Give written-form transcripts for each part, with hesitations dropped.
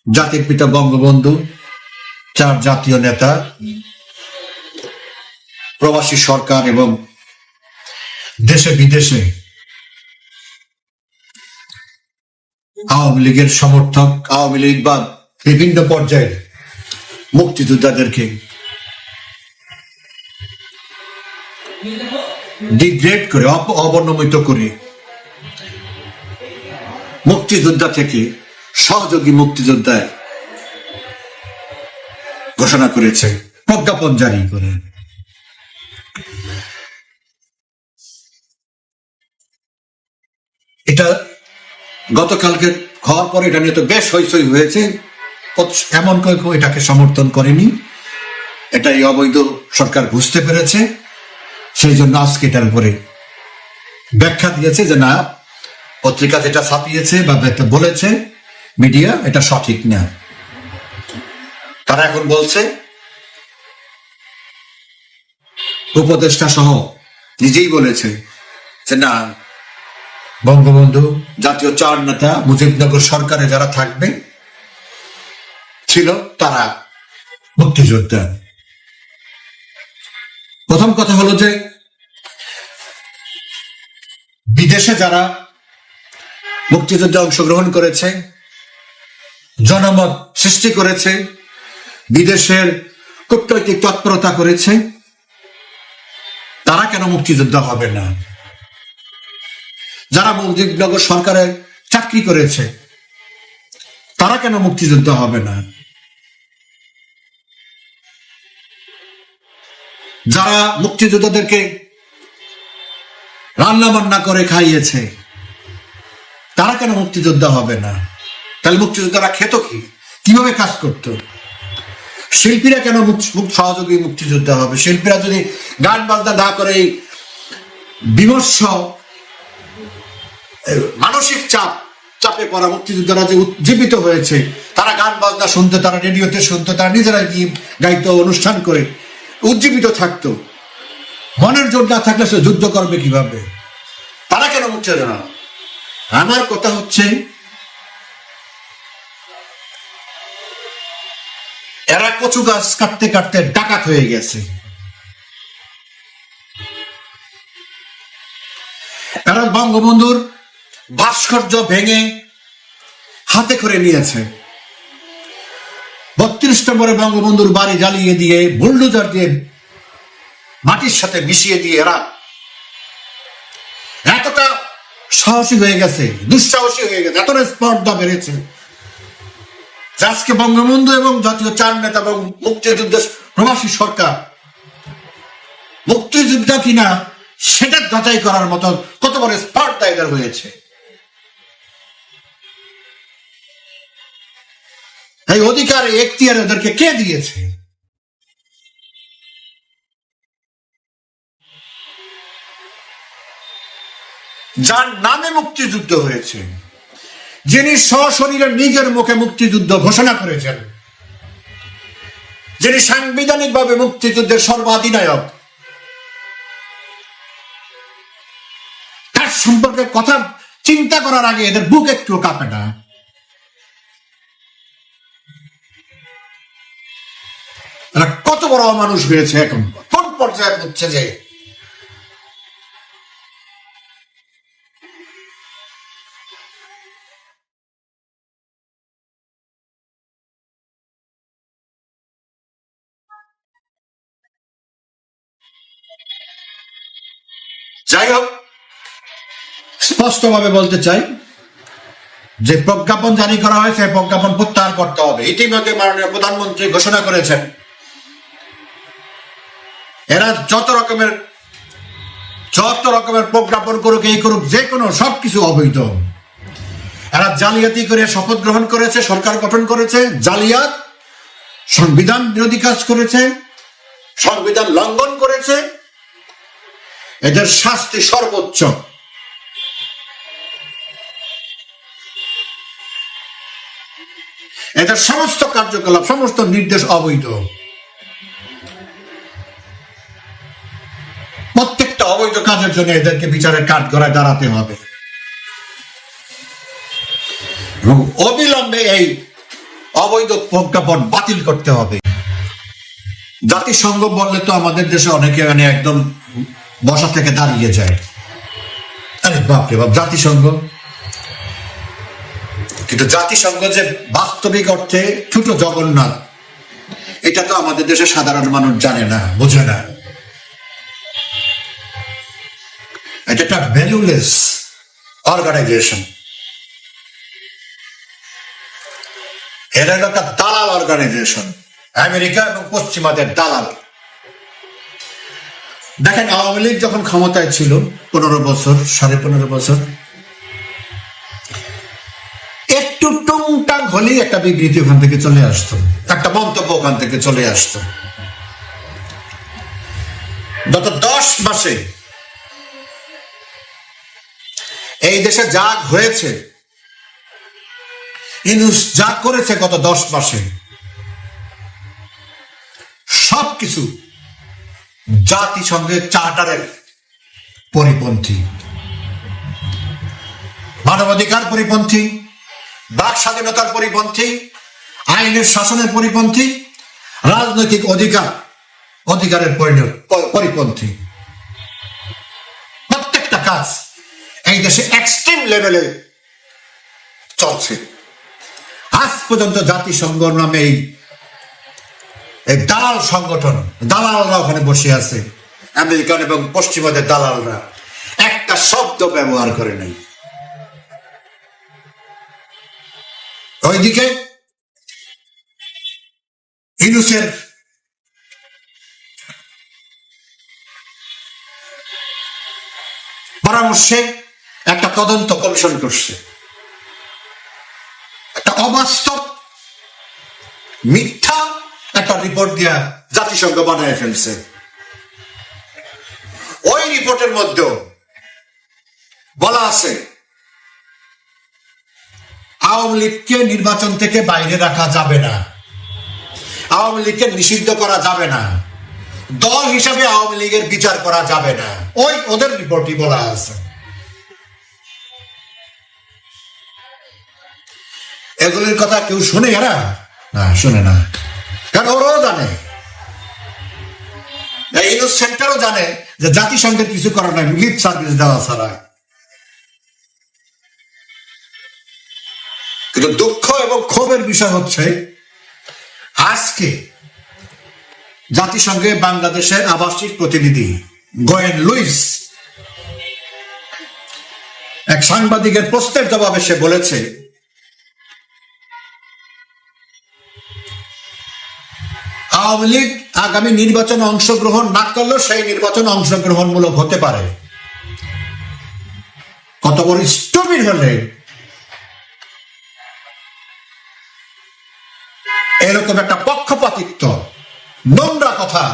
জাতির পিতা বঙ্গবন্ধু, 4 জাতীয় নেতা, প্রবাসী সরকার এবং দেশে বিদেশে আওয়ামী লীগের সমর্থক, আওয়ামী লীগ বা বিভিন্ন পর্যায়ের মুক্তিযোদ্ধাদেরকে ডিগ্রেড করে, অবনমিত করে মুক্তিযোদ্ধা থেকে সহযোগী মুক্তিযোদ্ধায় ঘোষণা করেছে, প্রজ্ঞাপন জারি করে। এটা গতকালকে হওয়ার পরে এটা নিয়ে তো বেশ হইচই হয়েছে। এমন কেউ এটাকে সমর্থন করেনি, এটাই অবৈধ সরকার বুঝতে পেরেছে, সেই জন্য আজকে এটার উপরে ব্যাখ্যা দিয়েছে যে না, পত্রিকা যেটা ছাপিয়েছে বা বলেছে মিডিয়া, এটা সঠিক না। তারা এখন বলছে, উপদেষ্টা সহ নিজেই বলেছে যে না, বঙ্গবন্ধু, জাতীয় 4 নেতা, মুজিবনগর সরকারে যারা থাকবে ছিল তারা মুক্তিযোদ্ধা। প্রথম কথা হলো যে বিদেশে যারা মুক্তিযুদ্ধে অংশগ্রহণ করেছে, জনমত সৃষ্টি করেছে, বিদেশের কূটনৈতিক তৎপরতা করেছে, তারা কেন মুক্তিযোদ্ধা হবে না? যারা মুজিবনগর সরকারে চাকরি করেছে তারা কেন মুক্তিযোদ্ধা হবে না? যারা মুক্তিযোদ্ধাদেরকে রান্না বান্না করে খাইয়েছে তারা কেন মুক্তিযোদ্ধা হবে না? তাহলে মুক্তিযোদ্ধারা খেত কি, কিভাবে কাজ করত? শিল্পীরা কেন সহযোগী মুক্তিযোদ্ধা হবে? শিল্পীরা যদি গান বাজনা না করে বিমর্ষ মানসিক চাপে পড়া মুক্তিযোদ্ধারা যে উজ্জীবিত হয়েছে, তারা গান বাজনা শুনতো, তারা রেডিওতে শুনতো, তারা নিজেরাই গিয়ে গাইতো, অনুষ্ঠান করে উজ্জীবিত থাকতো, মনের জোর না থাকলে সে যুদ্ধ করবে কিভাবে? তারা কেন মুক্তিযোদ্ধা না? আমার কথা হচ্ছে, এরা কচু গাছ কাটতে কাটতে ডাকাত হয়ে গেছে। এরা বঙ্গবন্ধুর ভাস্কর্য ভেঙে হাতে করে নিয়েছে। 32 নম্বরে বঙ্গবন্ধুর বাড়ি জ্বালিয়ে দিয়ে, বুলডোজার দিয়ে মাটির সাথে মিশিয়ে দিয়ে এরা এতটা সাহসী হয়ে গেছে, দুঃসাহসী হয়ে গেছে, এতটা স্পর্ধা বেড়েছে আজকে বঙ্গবন্ধু এবং জাতীয় 4 নেতা এবং মুক্তিযুদ্ধের প্রবাসী সরকার মুক্তিযোদ্ধা কিনা সেটা যাচাই করার মতো কত বড় স্পর্ধা এদের হয়েছে। এই অধিকার, এখতিয়ার এদেরকে কে দিয়েছে? যার নামে মুক্তিযুদ্ধ হয়েছে, যিনি সশরীরে নিজের মুখে মুক্তিযুদ্ধ ঘোষণা করেছেন, যিনি সাংবিধানিকভাবে মুক্তিযুদ্ধের সর্বাধিনায়ক, তার সম্পর্কে কথা চিন্তা করার আগে এদের বুক একটু কাঁপে না? এরা কত বড় অমানুষ হয়েছে, এখন কোন পর্যায়ে হচ্ছে যে যাই হোক, স্পষ্টভাবে বলতে চাই যে প্রজ্ঞাপন জারি করা হয়েছে, প্রজ্ঞাপন প্রত্যাহার করতে হবে। ইতিমধ্যে মাননীয় প্রধানমন্ত্রী ঘোষণা করেছেন, এরা যত রকমের প্রজ্ঞাপন করুক, এই করুক, যে কোনো সবকিছু অবৈধ। এরা জালিয়াতি করে শপথ গ্রহণ করেছে, সরকার গঠন করেছে, জালিয়াত, সংবিধান বিরোধী কাজ করেছে, সংবিধান লঙ্ঘন করেছে, এদের শাস্তি সর্বোচ্চ। এদের সমস্ত কার্যকলাপ, সমস্ত নির্দেশ অবৈধ। প্রত্যেকটা অবৈধ কাজের জন্য এদেরকে বিচারের কাঠগড়ায় দাঁড়াতে হবে এবং অবিলম্বে এই অবৈধ প্রজ্ঞাপন বাতিল করতে হবে। জাতিসংঘ বললে তো আমাদের দেশে অনেকে মানে একদম বসা থেকে দাঁড়িয়ে যায়, আরে বাপরে বাপ জাতিসংঘ। কিন্তু জাতিসংঘ যে বাস্তবিক অর্থে ছোট জগন্নাথ, এটা তো আমাদের দেশে সাধারণ মানুষ জানে না, বোঝে না। এটা একটা ভ্যালুলেস অর্গানাইজেশন, এটা একটা দালাল অর্গানাইজেশন, আমেরিকা এবং পশ্চিমাদের দালাল। দেখেন আওয়ামী লীগ যখন ক্ষমতায় ছিল 15 বছর, 15.5 বছর, একটু টুংটাং হলেই একটা বিবৃতি ওখান থেকে চলে আসতো, একটা মন্তব্য ওখান থেকে চলে আসতো। গত 10 মাসে এই দেশে যা হয়েছে, ইউনূস যা করেছে গত 10 মাসে, সবকিছু জাতিসংঘের চার্টারের পরিপন্থী, মানবাধিকার পরিপন্থী, বাক স্বাধীনতার পরিপন্থী, আইনের শাসনের পরিপন্থী, রাজনৈতিক অধিকারের পরিপন্থী। প্রত্যেকটা কাজ এই দেশে এক্সট্রিম লেভেলে চলছে। আজ পর্যন্ত জাতিসংঘ নামে এই দালাল সংগঠন, দালালরা ওখানে বসে আছে, আমেরিকান এবং পশ্চিমাদের দালালরা একটা শব্দ ব্যবহার করে নাই। ওইদিকে ইউনূসের পরামর্শে একটা তদন্ত কমিশন করছে, একটা অবাস্তব মিথ্যা একটা রিপোর্ট দিয়া জাতিসংঘ বানায় ফেলছে। ওই রিপোর্টের মধ্যে বলা আছে আওয়ামী লীগকে নির্বাচন থেকে বাইরে রাখা যাবে না, আওয়ামী লীগকে নিষিদ্ধ করা যাবে না, দল হিসাবে আওয়ামী লীগের বিচার করা যাবে না। ওই ওদের রিপোর্টই বলা আছে। এগুলির কথা কেউ শুনে না, শুনে না, কারণ ওরাও জানে, ইউনূস সেন্টারও জানে যে জাতিসংঘের কিছু করার নাই, লিপ সার্ভিস দেওয়া ছাড়া। কিন্তু দুঃখ এবং ক্ষোভের বিষয় হচ্ছে আজকে জাতিসংঘে বাংলাদেশের আবাসিক প্রতিনিধি গোয়েন লুইস এক সাংবাদিকের প্রশ্নের জবাবে সে বলেছে, আওয়ামী লীগ আগামী নির্বাচনে অংশগ্রহণ না করলেও সেই নির্বাচন অংশগ্রহণমূলক হতে পারে। কত বড় স্টুপিড হলে এরকম একটা পক্ষপাতিত্ব, নোংরা কথা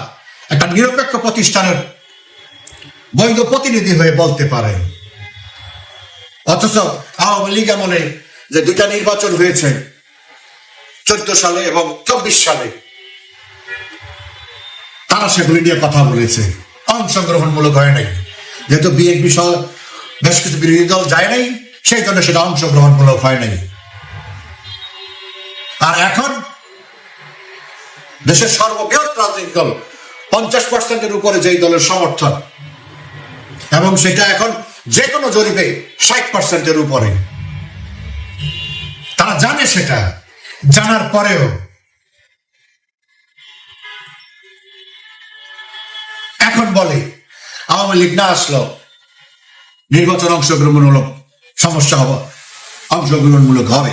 একটা নিরপেক্ষ প্রতিষ্ঠানের বৈধ প্রতিনিধি হয়ে বলতে পারে। অথচ আওয়ামী লীগ আমলে যে 2টা নির্বাচন হয়েছে 14 সালে এবং 24 সালে, তারা সেগুলি নিয়ে কথা বলেছে, অংশগ্রহণমূলক হয় নাই। যেহেতু বিএনপি সহ বেশ কিছু বিরোধী দল যায় নাই, সেই জন্য সেটা অংশগ্রহণমূলক হয় নাই। আর এখন দেশের সর্ববৃহৎ রাজনৈতিক দল 50%-এর উপরে যেই দলের সমর্থন, এবং সেটা এখন যে কোনো জরিপে 60%-এর উপরে, তারা জানে, সেটা জানার পরেও এখন বলে আওয়ামী লীগ না আসলো নির্বাচন অংশগ্রহণমূলক সমস্যা হবে, অংশগ্রহণমূলক হবে।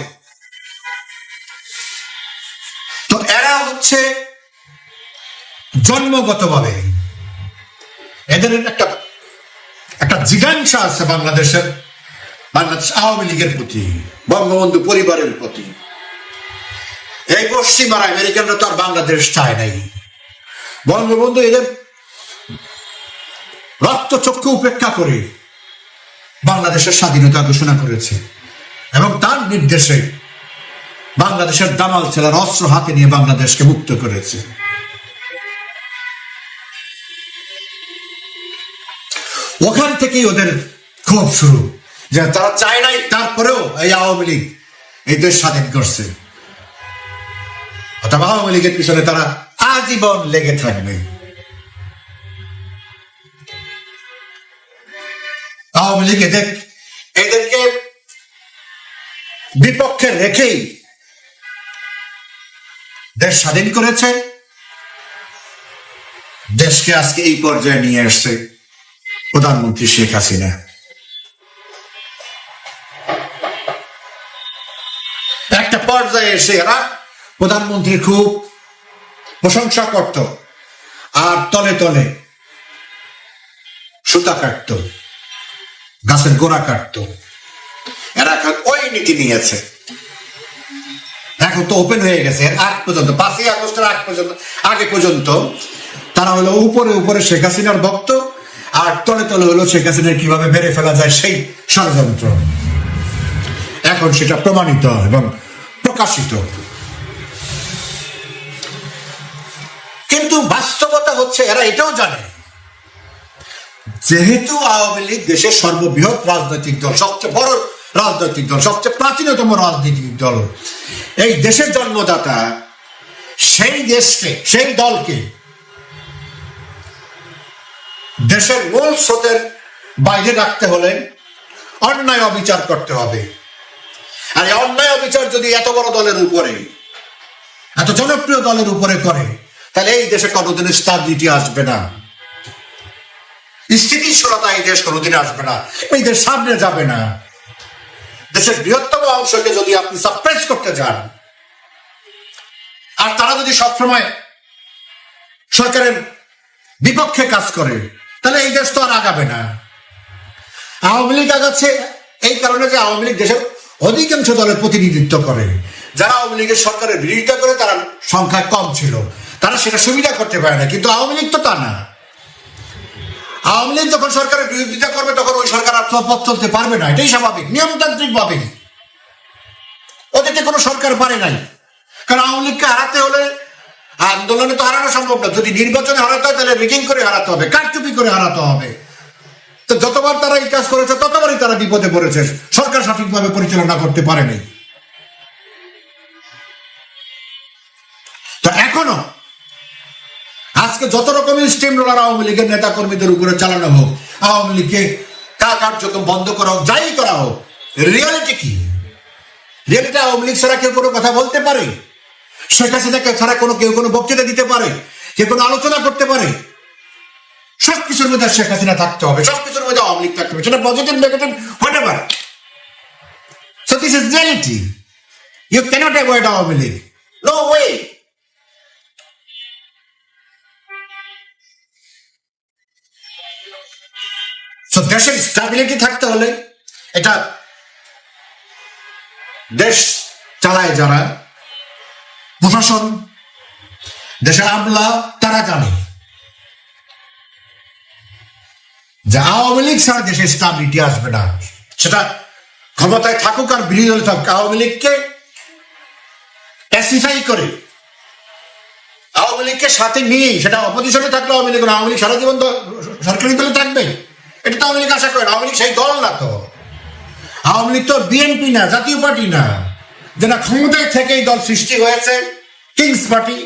তো এরা হচ্ছে জন্মগতভাবে, এদের একটা জিজ্ঞাসা আছে বাংলাদেশ আওয়ামী লীগের প্রতি, বঙ্গবন্ধু পরিবারের প্রতি। এই পশ্চিমারা আমেরিকানরা তো আর বাংলাদেশ চায় নাই। বঙ্গবন্ধু এদের রক্ত চক্ষু উপেক্ষা করে বাংলাদেশের স্বাধীনতা ঘোষণা করেছে এবং তার নির্দেশে বাংলাদেশের দামাল ছেলের অস্ত্র হাতে নিয়ে বাংলাদেশকে মুক্ত করেছে। ওখান থেকেই ওদের ক্ষোভ শুরু, যে তারা চায় নাই, তারপরেও এই আওয়ামী লীগ এই দেশ স্বাধীন করছে। অথবা আওয়ামী লীগের পিছনে তারা আজীবন লেগে থাকবে। আওয়ামী লীগ এদেরকে বিপক্ষে রেখেই দেশ স্বাধীন করেছে, দেশকে আজকে এই পর্যায়ে নিয়ে আসছে প্রধানমন্ত্রী শেখ হাসিনা। একটা পর্যায়ে এসে এরা প্রধানমন্ত্রীর খুব প্রশংসা করত, আর তলে তলে সুতা কাটত, গাছের গোড়া কাটত। এরা এখন ওই নীতি নিয়েছে। এখন তো ওপেন হয়ে গেছে। এর আগ পর্যন্ত 5ই আগস্টের আগে পর্যন্ত তারা হলো উপরে উপরে শেখ হাসিনার ভক্ত, আর তলে তলে হলো শেখ হাসিনার কিভাবে মেরে ফেলা যায় সেই ষড়যন্ত্র। এখন সেটা প্রমাণিত এবং প্রকাশিত। কিন্তু বাস্তবতা হচ্ছে এরা এটাও জানে, যেহেতু আওয়ামী লীগ দেশের সর্ববৃহৎ রাজনৈতিক দল, সবচেয়ে বড় রাজনৈতিক দল, সবচেয়ে প্রাচীনতম রাজনৈতিক দল, এই দেশের জন্মদাতা, সেই দলকে দেশের মূল স্রোতের বাইরে রাখতে হলে অন্যায় অবিচার করতে হবে। আর এই অন্যায় অবিচার যদি এত বড় দলের উপরে, এত জনপ্রিয় দলের উপরে করে, তাহলে এই দেশে কোনোদিন স্টাবিলিটি আসবে না, স্থিতিশীলতা এই দেশ কোনোদিন আসবে না, এই দেশ সামনে যাবে না। দেশের বৃহত্তম অংশকে যদি আপনি সাপ্রেস করতে চান, আর তারা যদি সবসময় সরকারের বিপক্ষে কাজ করে, তাহলে এই দেশ তো আর আগাবে না। আওয়ামী লীগ আগাচ্ছে এই কারণে যে আওয়ামী লীগ দেশের অধিকাংশ দলের প্রতিনিধিত্ব করে। যারা আওয়ামী লীগের সরকারের বিরোধিতা করে তারা সংখ্যায় কম ছিল, তারা সেটা সুবিধা করতে পারে না। কিন্তু আওয়ামী লীগ তো তা না। আওয়ামী লীগ যখন সরকারের বিরোধিতা করবে তখন ওই সরকার আর পথ চলতে পারবে না। এটাই স্বাভাবিক, নিয়মতান্ত্রিক ভাবে। অতীতে কোনো সরকার পারে নাই, কারণ আওয়ামী লীগকে হারাতে হলে আন্দোলনে তো হারানো সম্ভব না। যদি নির্বাচনে হারাতে হয় তাহলে রিগিং করে হারাতে হবে, কারচুপি করে হারাতে হবে। তো যতবার তারা এই কাজ করেছে ততবারই তারা বিপদে পড়েছে, সরকার সঠিকভাবে পরিচালনা করতে পারেনি। তো এখনো আজকে যত রকমের স্টিম রোলার আওয়ামী লীগের নেতা কর্মীদের উপরে চালানো হোক, আওয়ামী লীগকে কার্যক্রম বন্ধ করা হোক, যাই করা হোক, রিয়ালিটি কি? রিয়ালিটি আওয়ামী লীগ ছাড়া কেউ কোনো কথা বলতে পারে? শেখ হাসিনাকে ছাড়া কেউ কোনো বক্তৃতা দিতে পারে? কেউ কোনো আলোচনা করতে পারে? সবকিছুর মধ্যে শেখ হাসিনা থাকতে হবে, সবকিছুর মধ্যে আওয়ামী লীগ থাকতে হবে, সেটা positive negative whatever. So this is reality. You can't avoid Awami League, no way. So দেশের স্টেবিলিটি থাকতে হলে, এটা দেশ চালায় যারা, প্রশাসন, দেশের আমলা, তারা জানে যে আওয়ামী লীগ ছাড়া দেশে স্টেবিলিটি আসবে না। সেটা ক্ষমতায় থাকুক আর বিরোধী দলে থাকুক, আওয়ামী লীগকে প্যাসিফাই করে, আওয়ামী লীগকে সাথে নিয়ে, সেটা অপোজিশনে থাকলে আওয়ামী লীগ সারা জীবন তো সরকারি দলে থাকবে, এটা তো আওয়ামী লীগ আশা করে না। আওয়ামী লীগ সেই দল না তো। আওয়ামী লীগ তো বিএনপি না, জাতীয় পার্টি না, যে না ক্ষমতায় থেকে এই দল সৃষ্টি হয়েছে, কিংস পার্টি।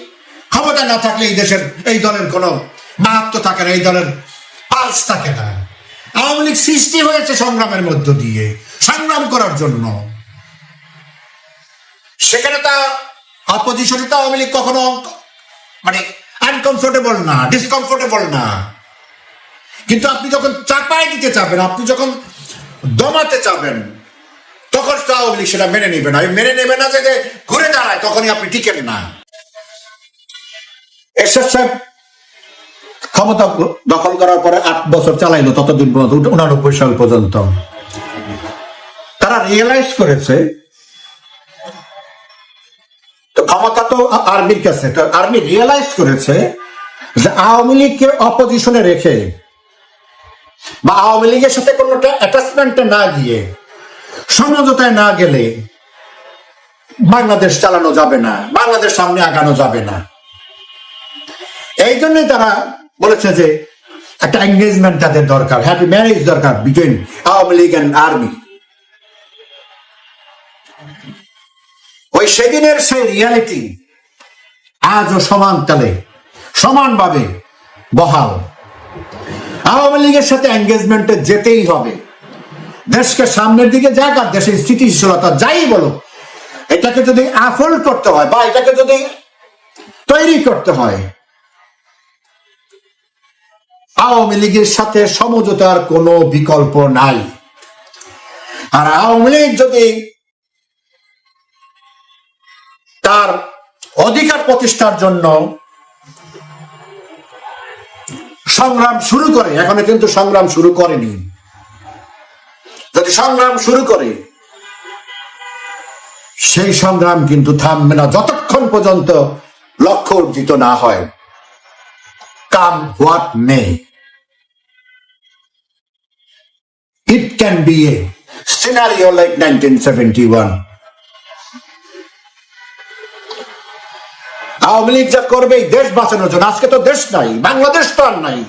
ক্ষমতা না থাকলে এই দেশের এই দলের কোনো মাহাত্ম্য থাকে না, এই দলের পালস থাকে না। আওয়ামী লীগ সৃষ্টি হয়েছে সংগ্রামের মধ্য দিয়ে, সংগ্রাম করার জন্য। সেখানে তা অপোজিশনে তো আওয়ামী লীগ কখনো মানে আনকমফোর্টেবল না, ডিসকমফোর্টেবল না। কিন্তু আপনি যখন চাপায় দিতে চাবেন, আপনি যখন দমাতে চাবেন, তখন তো আওয়ামী লীগ সেটা মেনে নেবে না। মেনে নেবে না যে ঘুরে দাঁড়ায়, তখনই আপনি টিকেন না। এরশাদ সাহেব ক্ষমতা দখল করার পরে 8 বছর চালাইলো, ততদিন পর্যন্ত 89 সাল পর্যন্ত তারা রিয়েলাইজ করেছে, তো ক্ষমতা তো আর্মির কাছে, তো আর্মি রিয়েলাইজ করেছে যে আওয়ামী লীগকে অপোজিশনে রেখে বা আওয়ামী লীগের সাথে কোনোটা অ্যাটাচমেন্টে না গিয়ে, সমঝোতায় না গেলে বাংলাদেশ চালানো যাবে না, বাংলাদেশ সামনে আগানো যাবে না। এই জন্যই তারা বলেছে যে একটা এঙ্গেজমেন্ট তাদের দরকার, হ্যাপি ম্যারেজ দরকার between Awami League and army. ওই সেদিনের সেই রিয়ালিটি আজও সমান তালে সমানভাবে বহাল। আওয়ামী লীগের সাথে এঙ্গেজমেন্টে যেতেই হবে। দেশকে সামনের দিকে যাক, আর দেশের স্থিতিশীলতা যাই বলো, এটাকে যদি আফোল্ড করতে হয় বা এটাকে যদি তৈরি করতে হয়, আওয়ামী লীগের সাথে সমঝোতার কোনো বিকল্প নাই। আর আওয়ামী লীগ যদি তার অধিকার প্রতিষ্ঠার জন্য সংগ্রাম শুরু করে, এখনো কিন্তু সংগ্রাম শুরু করেনি, যদি সংগ্রাম শুরু করে সেই সংগ্রাম কিন্তু থামবে না যতক্ষণ পর্যন্ত লক্ষ্য অর্জিত না হয়। Come what may, it can be a scenario like 1971। Awami League যা করবে এই দেশ বাঁচানোর জন্য, আজকে তো দেশ নাই, বাংলাদেশ তো আর নাই।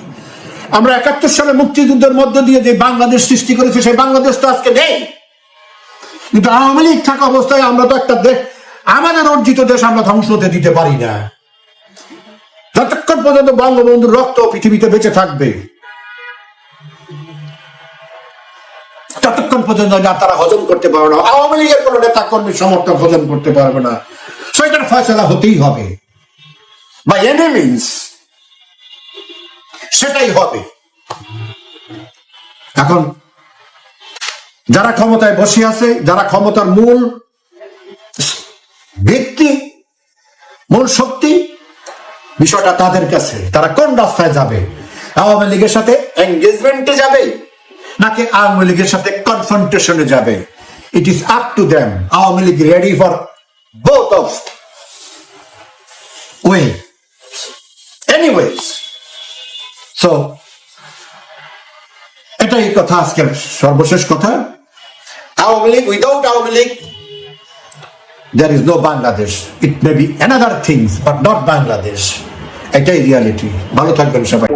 আমরা 71 সালে মুক্তিযুদ্ধের মধ্য দিয়ে যে বাংলাদেশ সৃষ্টি করেছি সেই বাংলাদেশ তো আজকে নেই। কিন্তু আওয়ামী লীগ থাকা অবস্থায় আমরা তো একটা দেশ, আমাদের অর্জিত দেশ আমরা ধ্বংস হতে দিতে পারি না। যতক্ষণ পর্যন্ত বঙ্গবন্ধুর রক্ত পৃথিবীতে বেঁচে থাকবে ততক্ষণ পর্যন্ত তারা হজম করতে পারবে না, আওয়ামী লীগের কোন নেতা কর্মী সমর্থক হজম করতে পারবে না। সেটার ফয়সালা হতেই হবে, বা এনি মিনস সেটাই হবে। এখন যারা ক্ষমতায় বসে আছে, যারা ক্ষমতার মূল ভিত্তি, মূল শক্তি, বিষয়টা তাদের কাছে। তারা কোন রাস্তায় যাবে, আওয়ামী লীগের সাথে এঙ্গেজমেন্টে যাবে নাকি আওয়ামী লীগের সাথে কনফ্রন্টেশনে যাবে? It is up to them. Awami League ready for both of way anyways. So এটাই কথা, আজকের সর্বশেষ কথা। Awami League, without Awami League there is no Bangladesh. It may be another things but not Bangladesh. এটাই রিয়ালিটি। ভালো থাকবেন সবাই।